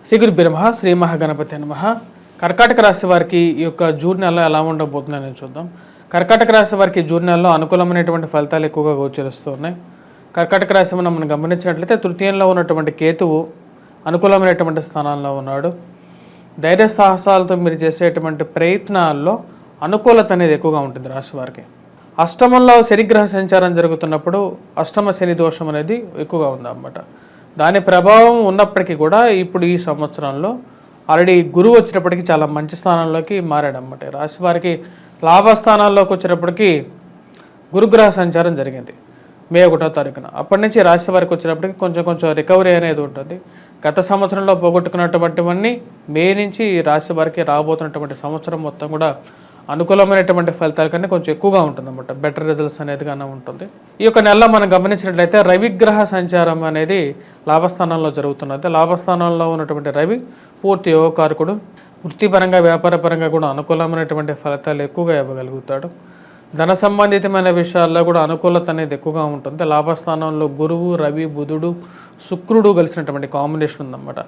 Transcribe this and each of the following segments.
శ్రీ గురుభ్యో నమః. శ్రీ మహాగణపతి నమః. కర్కాటక రాశి వారికి ఈ యొక్క జూన్ నెలలో ఎలా ఉండబోతుందని చూద్దాం. కర్కాటక రాశి వారికి జూన్ నెలలో అనుకూలమైనటువంటి ఫలితాలు ఎక్కువగా గోచరిస్తూ ఉన్నాయి. కర్కాటక రాశి మనం గమనించినట్లయితే తృతీయంలో ఉన్నటువంటి కేతువు అనుకూలమైనటువంటి స్థానంలో ఉన్నాడు. ధైర్య సాహసాలతో మీరు చేసేటువంటి ప్రయత్నాల్లో అనుకూలత అనేది ఎక్కువగా ఉంటుంది రాశి వారికి. అష్టమంలో శనిగ్రహ సంచారం జరుగుతున్నప్పుడు అష్టమ శని దోషం అనేది ఎక్కువగా ఉందన్నమాట. దాని ప్రభావం ఉన్నప్పటికీ కూడా ఇప్పుడు ఈ సంవత్సరంలో ఆల్రెడీ గురువు వచ్చినప్పటికీ చాలా మంచి స్థానంలోకి మారాడన్నమాట. రాశి వారికి లాభస్థానాల్లోకి వచ్చినప్పటికీ గురుగ్రహ సంచారం జరిగింది మే 1వ తారీఖున. అప్పటి నుంచి రాశి వారికి వచ్చినప్పటికీ కొంచెం రికవరీ అనేది ఉంటుంది. గత సంవత్సరంలో పోగొట్టుకున్నటువంటివన్నీ మే నుంచి రాశి వారికి రాబోతున్నటువంటి సంవత్సరం మొత్తం కూడా అనుకూలమైనటువంటి ఫలితాల కన్నా కొంచెం ఎక్కువగా ఉంటుంది అన్నమాట. బెటర్ రిజల్ట్స్ అనేది కానీ ఉంటుంది. ఈ యొక్క నెలలో మనం గమనించినట్లయితే రవిగ్రహ సంచారం అనేది లాభస్థానంలో జరుగుతున్నది. లాభస్థానంలో ఉన్నటువంటి రవి పూర్తి యోగకారకుడు. వృత్తిపరంగా వ్యాపారపరంగా కూడా అనుకూలమైనటువంటి ఫలితాలు ఎక్కువగా ఇవ్వగలుగుతాడు. ధన సంబంధితమైన విషయాల్లో కూడా అనుకూలత అనేది ఎక్కువగా ఉంటుంది. లాభస్థానంలో గురువు, రవి, బుధుడు, శుక్రుడు కలిసినటువంటి కాంబినేషన్ ఉందన్నమాట.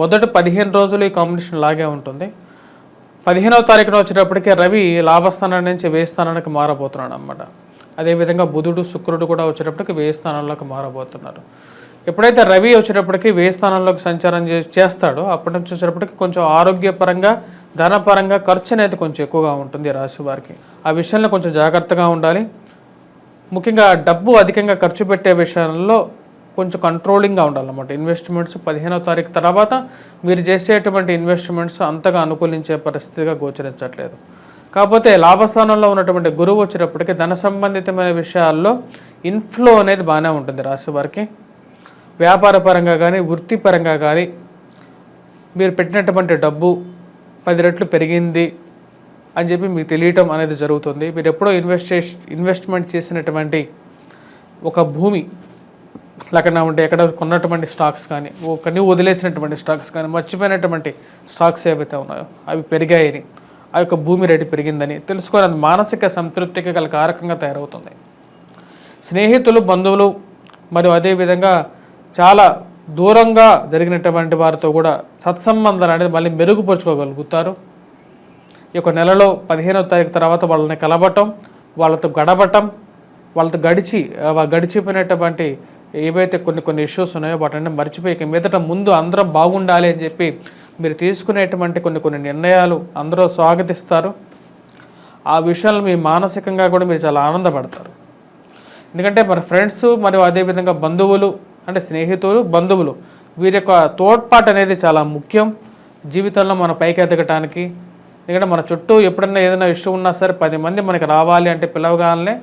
మొదటి 15 రోజులు ఈ కాంబినేషన్ లాగే ఉంటుంది. 15వ తారీఖున వచ్చేటప్పటికి రవి లాభస్థానం నుంచి వ్యయ స్థానానికి మారబోతున్నాడు అన్నమాట. అదేవిధంగా బుధుడు, శుక్రుడు కూడా వచ్చేటప్పటికి వ్యయ స్థానంలోకి మారబోతున్నారు. ఎప్పుడైతే రవి వచ్చేటప్పటికి వ్యయ స్థానంలోకి సంచారం చేస్తాడో అప్పటి నుంచి వచ్చేటప్పటికి కొంచెం ఆరోగ్యపరంగా, ధనపరంగా ఖర్చు అనేది కొంచెం ఎక్కువగా ఉంటుంది రాశి వారికి. ఆ విషయంలో కొంచెం జాగ్రత్తగా ఉండాలి. ముఖ్యంగా డబ్బు అధికంగా ఖర్చు పెట్టే విషయంలో కొంచెం కంట్రోలింగ్గా ఉండాలన్నమాట. ఇన్వెస్ట్మెంట్స్ 15వ తారీఖు తర్వాత మీరు చేసేటువంటి ఇన్వెస్ట్మెంట్స్ అంతగా అనుకూలించే పరిస్థితిగా గోచరించట్లేదు. కాకపోతే లాభస్థానంలో ఉన్నటువంటి గురువు వచ్చేటప్పటికి ధన సంబంధితమైన విషయాల్లో ఇన్ఫ్లో అనేది బాగానే ఉంటుంది రాశి వారికి. వ్యాపార పరంగా కానీ, వృత్తిపరంగా కానీ మీరు పెట్టినటువంటి డబ్బు 10 రెట్లు పెరిగింది అని చెప్పి మీకు తెలియటం అనేది జరుగుతుంది. మీరు ఎప్పుడో ఇన్వెస్ట్మెంట్ చేసినటువంటి ఒక భూమి లేకుండా ఉంటే ఎక్కడ కొన్నటువంటి స్టాక్స్ కానీ, నువ్వు వదిలేసినటువంటి స్టాక్స్ కానీ, మర్చిపోయినటువంటి స్టాక్స్ ఏవైతే ఉన్నాయో అవి పెరిగాయని, ఆ యొక్క భూమి రేటు పెరిగిందని తెలుసుకొని అది మానసిక సంతృప్తికి గల కారకంగా తయారవుతుంది. స్నేహితులు, బంధువులు మరియు అదేవిధంగా చాలా దూరంగా జరిగినటువంటి వారితో కూడా సత్సంబంధాలు అనేది మళ్ళీ మెరుగుపరుచుకోగలుగుతారు. ఈ యొక్క నెలలో 15వ తారీఖు తర్వాత వాళ్ళని కలవటం, వాళ్ళతో గడపటం, వాళ్ళతో గడిచిపోయినటువంటి ఏవైతే కొన్ని ఇష్యూస్ ఉన్నాయో వాటిని మర్చిపోయి మీదట ముందు అందరం బాగుండాలి అని చెప్పి మీరు తీసుకునేటువంటి కొన్ని నిర్ణయాలు అందరూ స్వాగతిస్తారు. ఆ విషయాలు మీ మానసికంగా కూడా మీరు చాలా ఆనందపడతారు. ఎందుకంటే మన ఫ్రెండ్స్ మరియు అదేవిధంగా బంధువులు అంటే స్నేహితులు, బంధువులు వీరి యొక్క తోడ్పాటు అనేది చాలా ముఖ్యం జీవితంలో మన పైకి ఎదగటానికి. ఎందుకంటే మన చుట్టూ ఎప్పుడైనా ఏదైనా ఇష్యూ ఉన్నా సరే 10 మంది మనకి రావాలి అంటే పిలవగానే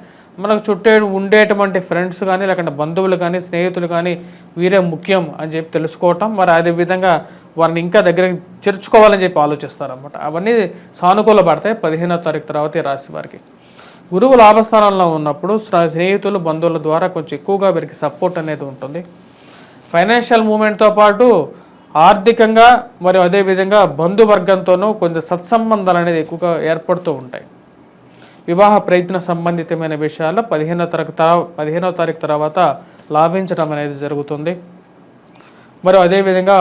మనకు చుట్టూ ఉండేటువంటి ఫ్రెండ్స్ కానీ, లేకుంటే బంధువులు కానీ, స్నేహితులు కానీ వీరే ముఖ్యం అని చెప్పి తెలుసుకోవటం, మరి అదేవిధంగా వారిని ఇంకా దగ్గరికి చేర్చుకోవాలని చెప్పి ఆలోచిస్తారన్నమాట. అవన్నీ సానుకూల పడతాయి 15వ తారీఖు తర్వాత ఈ రాశి వారికి. గురువు లాభస్థానంలో ఉన్నప్పుడు స్నేహితులు, బంధువుల ద్వారా కొంచెం ఎక్కువగా వీరికి సపోర్ట్ అనేది ఉంటుంది. ఫైనాన్షియల్ మూమెంట్తో పాటు ఆర్థికంగా మరియు అదేవిధంగా బంధువర్గంతోనూ కొంచెం సత్సంబంధాలు అనేది ఎక్కువగా ఏర్పడుతూ ఉంటాయి. వివాహ ప్రయత్న సంబంధితమైన విషయాల్లో 15వ తారీఖు తర్వాత లాభించడం అనేది జరుగుతుంది. మరియు అదేవిధంగా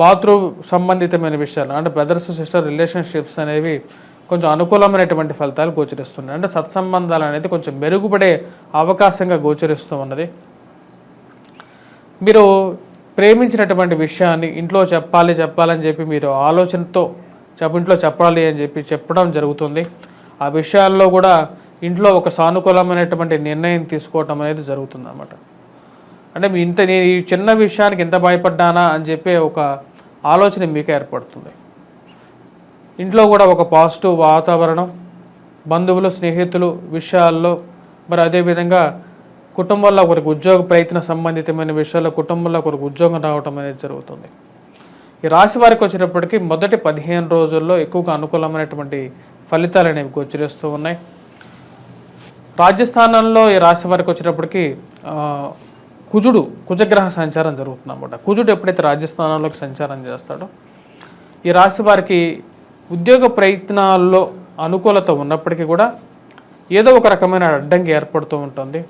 బాత్రూమ్ సంబంధితమైన విషయాలు అంటే బ్రదర్స్ సిస్టర్ రిలేషన్షిప్స్ అనేవి కొంచెం అనుకూలమైనటువంటి ఫలితాలు గోచరిస్తున్నాయి. అంటే సత్సంబంధాలు అనేది కొంచెం మెరుగుపడే అవకాశంగా గోచరిస్తూ ఉన్నది. మీరు ప్రేమించినటువంటి విషయాన్ని ఇంట్లో చెప్పాలని చెప్పి మీరు ఆలోచనతో ఇంట్లో చెప్పాలి అని చెప్పి చెప్పడం జరుగుతుంది. ఆ విషయాల్లో కూడా ఇంట్లో ఒక సానుకూలమైనటువంటి నిర్ణయం తీసుకోవటం అనేది జరుగుతుంది అన్నమాట. అంటే నేను ఈ చిన్న విషయానికి ఎంత భయపడ్డానా అని చెప్పి ఒక ఆలోచన మీకు ఏర్పడుతుంది. ఇంట్లో కూడా ఒక పాజిటివ్ వాతావరణం, బంధువులు, స్నేహితులు విషయాల్లో మరి అదేవిధంగా కుటుంబంలో ఒకరికి ఉద్యోగ ప్రయత్న సంబంధితమైన విషయాల్లో కుటుంబంలో ఒకరికి ఉద్యోగం రావటం అనేది జరుగుతుంది. ఈ రాశి వారికి వచ్చేటప్పటికి మొదటి 15 రోజుల్లో ఎక్కువగా అనుకూలమైనటువంటి ఫలితాలు అనేవి గోచరిస్తూ ఉన్నాయి. రాజస్థానంలో ఈ రాశి వారికి వచ్చేటప్పటికి కుజగ్రహ సంచారం జరుగుతుంది అన్నమాట. కుజుడు ఎప్పుడైతే రాజస్థానంలోకి సంచారం చేస్తాడో ఈ రాశి వారికి ఉద్యోగ ప్రయత్నాల్లో అనుకూలత ఉన్నప్పటికీ కూడా ఏదో ఒక రకమైన అడ్డంకి ఏర్పడుతూ ఉంటుంది.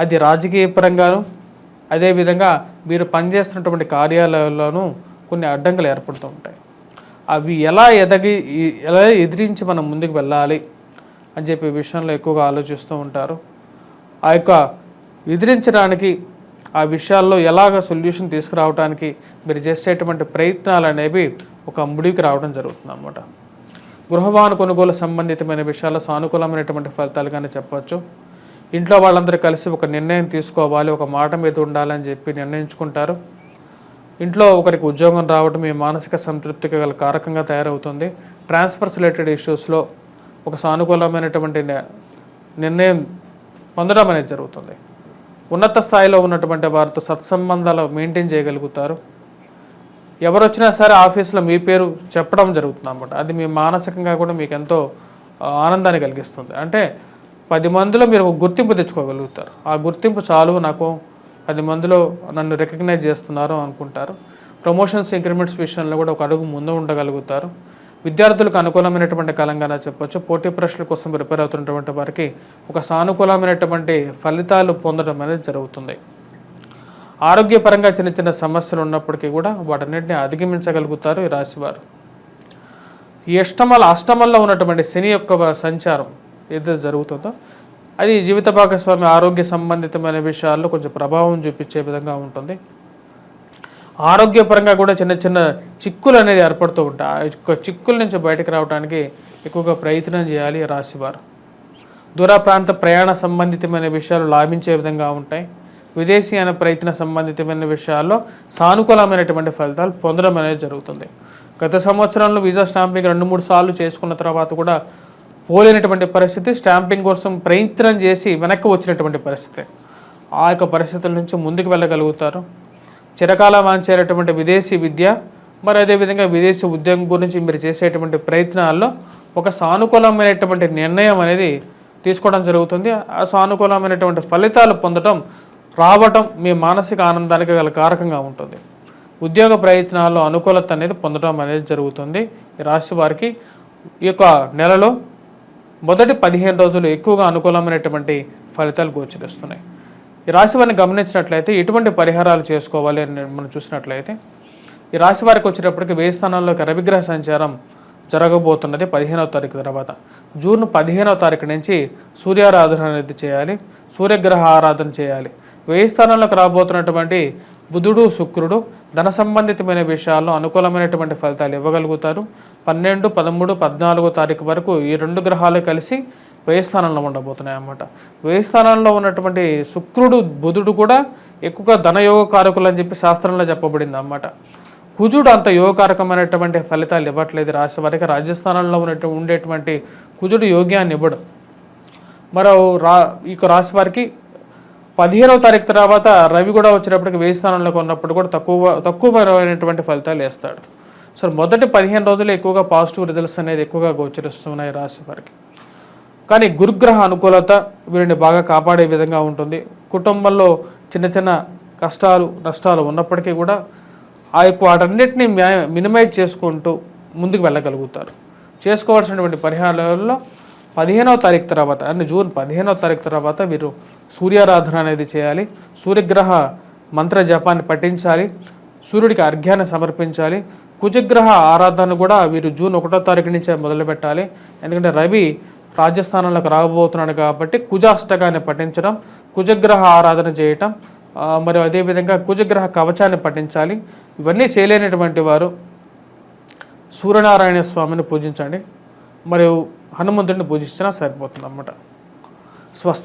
అది రాజకీయ పరంగాను, అదేవిధంగా మీరు పనిచేస్తున్నటువంటి కార్యాలయాల్లోనూ కొన్ని అడ్డంకులు ఏర్పడుతూ ఉంటాయి. అవి ఎలా ఎదిరించి మనం ముందుకు వెళ్ళాలి అని చెప్పే విషయంలో ఎక్కువగా ఆలోచిస్తూ ఉంటారు. ఆ యొక్క ఎదిరించడానికి, ఆ విషయాల్లో ఎలాగ సొల్యూషన్ తీసుకురావడానికి మీరు చేసేటువంటి ప్రయత్నాలు అనేవి ఒక ముడికి రావడం జరుగుతుంది అన్నమాట. గృహవాహన కొనుగోలు సంబంధితమైన విషయాల్లో సానుకూలమైనటువంటి ఫలితాలుగానే చెప్పవచ్చు. ఇంట్లో వాళ్ళందరూ కలిసి ఒక నిర్ణయం తీసుకోవాలి, ఒక మాట మీద ఉండాలని చెప్పి నిర్ణయించుకుంటారు. ఇంట్లో ఒకరికి ఉద్యోగం రావడం మీ మానసిక సంతృప్తికి గల కారకంగా తయారవుతుంది. ట్రాన్స్ఫర్స్ రిలేటెడ్ ఇష్యూస్లో ఒక సానుకూలమైనటువంటి నిర్ణయం పొందడం అనేది జరుగుతుంది. ఉన్నత స్థాయిలో ఉన్నటువంటి వారితో సత్సంబంధాలు మెయింటైన్ చేయగలుగుతారు. ఎవరు వచ్చినా సరే ఆఫీస్లో మీ పేరు చెప్పడం జరుగుతుంది అన్నమాట. అది మీ మానసికంగా కూడా మీకు ఎంతో ఆనందాన్ని కలిగిస్తుంది. అంటే 10 మందిలో మీరు ఒక గుర్తింపు తెచ్చుకోగలుగుతారు. ఆ గుర్తింపు చాలు, నాకు 10 మందిలో నన్ను రికగ్నైజ్ చేస్తున్నారు అనుకుంటారు. ప్రమోషన్స్, ఇంక్రిమెంట్స్ విషయంలో కూడా ఒక అడుగు ముందు ఉండగలుగుతారు. విద్యార్థులకు అనుకూలమైనటువంటి కాలంగానే చెప్పొచ్చు. పోటీ పరీక్షల కోసం ప్రిపేర్ అవుతున్నటువంటి వారికి ఒక సానుకూలమైనటువంటి ఫలితాలు పొందడం అనేది జరుగుతుంది. ఆరోగ్యపరంగా చిన్న చిన్న సమస్యలు ఉన్నప్పటికీ కూడా వాటన్నిటిని అధిగమించగలుగుతారు ఈ రాశివారు. ఈ అష్టమంలో ఉన్నటువంటి శని యొక్క సంచారం ఏదైతే జరుగుతుందో అది జీవిత భాగస్వామి ఆరోగ్య సంబంధితమైన విషయాల్లో కొంచెం ప్రభావం చూపించే విధంగా ఉంటుంది. ఆరోగ్యపరంగా కూడా చిన్న చిన్న చిక్కులు అనేది ఏర్పడుతూ ఉంటాయి. ఆ యొక్క చిక్కుల నుంచి బయటకు రావడానికి ఎక్కువగా ప్రయత్నం చేయాలి రాశివారు. దూర ప్రాంత ప్రయాణ సంబంధితమైన విషయాలు లాభించే విధంగా ఉంటాయి. విదేశీయాన ప్రయత్న సంబంధితమైన విషయాల్లో సానుకూలమైనటువంటి ఫలితాలు పొందడం అనేది జరుగుతుంది. గత సంవత్సరంలో వీసా స్టాంపింగ్ 2-3 సార్లు చేసుకున్న తర్వాత కూడా పోలేనటువంటి పరిస్థితి, స్టాంపింగ్ కోసం ప్రయత్నం చేసి వెనక్కి వచ్చినటువంటి పరిస్థితి. ఆ యొక్క పరిస్థితుల నుంచి ముందుకు వెళ్ళగలుగుతారు. చిరకాల వాంచేటటువంటి విదేశీ విద్య, మరి అదేవిధంగా విదేశీ ఉద్యోగం గురించి మీరు చేసేటువంటి ప్రయత్నాల్లో ఒక సానుకూలమైనటువంటి నిర్ణయం అనేది తీసుకోవడం జరుగుతుంది. ఆ సానుకూలమైనటువంటి ఫలితాలు రావటం మీ మానసిక ఆనందానికి గల కారకంగా ఉంటుంది. ఉద్యోగ ప్రయత్నాల్లో అనుకూలత అనేది పొందడం అనేది జరుగుతుంది. ఈ రాశి వారికి ఈ యొక్క నెలలో మొదటి 15 రోజులు ఎక్కువగా అనుకూలమైనటువంటి ఫలితాలు గోచరిస్తున్నాయి. ఈ రాశి వారిని గమనించినట్లయితే ఎటువంటి పరిహారాలు చేసుకోవాలి అని మనం చూసినట్లయితే, ఈ రాశి వారికి వచ్చేటప్పటికి 1000 స్థానాల్లోకి రవిగ్రహ సంచారం జరగబోతున్నది 15వ తారీఖు తర్వాత. జూన్ 15వ తారీఖు నుంచి సూర్యారాధన అనేది చేయాలి, సూర్యగ్రహ ఆరాధన చేయాలి. 1000 స్థానాల్లోకి రాబోతున్నటువంటి బుధుడు, శుక్రుడు ధన సంబంధితమైన విషయాల్లో అనుకూలమైనటువంటి ఫలితాలు ఇవ్వగలుగుతారు. 12, 13, 14వ తారీఖు వరకు ఈ 2 గ్రహాలు కలిసి 1000 స్థానంలో ఉండబోతున్నాయి అన్నమాట. 1000 స్థానంలో ఉన్నటువంటి శుక్రుడు, బుధుడు కూడా ఎక్కువగా ధనయోగ కారకులు అని చెప్పి శాస్త్రంలో చెప్పబడింది అన్నమాట. కుజుడు అంత యోగకారకమైనటువంటి ఫలితాలు ఇవ్వట్లేదు రాశి వారికి. రాజస్థానంలో ఉండేటువంటి కుజుడు యోగ్యాన్ని ఇవ్వడు. మరో ఈ రాశి వారికి 15వ తారీఖు తర్వాత రవి కూడా వచ్చేటప్పటికి 1000 స్థానంలోకి ఉన్నప్పుడు కూడా తక్కువమైనటువంటి ఫలితాలు వేస్తాడు. సో మొదటి 15 రోజులు ఎక్కువగా పాజిటివ్ రిజల్ట్స్ అనేది ఎక్కువగా గోచరిస్తున్నాయి రాశి వారికి. కానీ గురుగ్రహ అనుకూలత వీరిని బాగా కాపాడే విధంగా ఉంటుంది. కుటుంబంలో చిన్న చిన్న కష్టాలు, నష్టాలు ఉన్నప్పటికీ కూడా ఆ యొక్క వాటన్నిటిని మినిమైజ్ చేసుకుంటూ ముందుకు వెళ్ళగలుగుతారు. చేసుకోవాల్సినటువంటి పరిహారాలలో 15వ తారీఖు తర్వాత, అంటే జూన్ 15వ తారీఖు తర్వాత వీరు సూర్యారాధన అనేది చేయాలి. సూర్యగ్రహ మంత్ర జపాన్ని పఠించాలి. సూర్యుడికి అర్ఘ్యాన్ని సమర్పించాలి. కుజగ్రహ ఆరాధన కూడా వీరు జూన్ 1వ తారీఖు నుంచే మొదలు పెట్టాలి. ఎందుకంటే రవి రాజస్థానంలోకి రాబోతున్నాడు కాబట్టి కుజాష్టకాన్ని పఠించడం, కుజగ్రహ ఆరాధన చేయటం, మరియు అదేవిధంగా కుజగ్రహ కవచాన్ని పఠించాలి. ఇవన్నీ చేయలేనటువంటి వారు సూర్యనారాయణ స్వామిని పూజించండి, మరియు హనుమంతుడిని పూజించినా సరిపోతుంది అన్నమాట. స్వస్తి.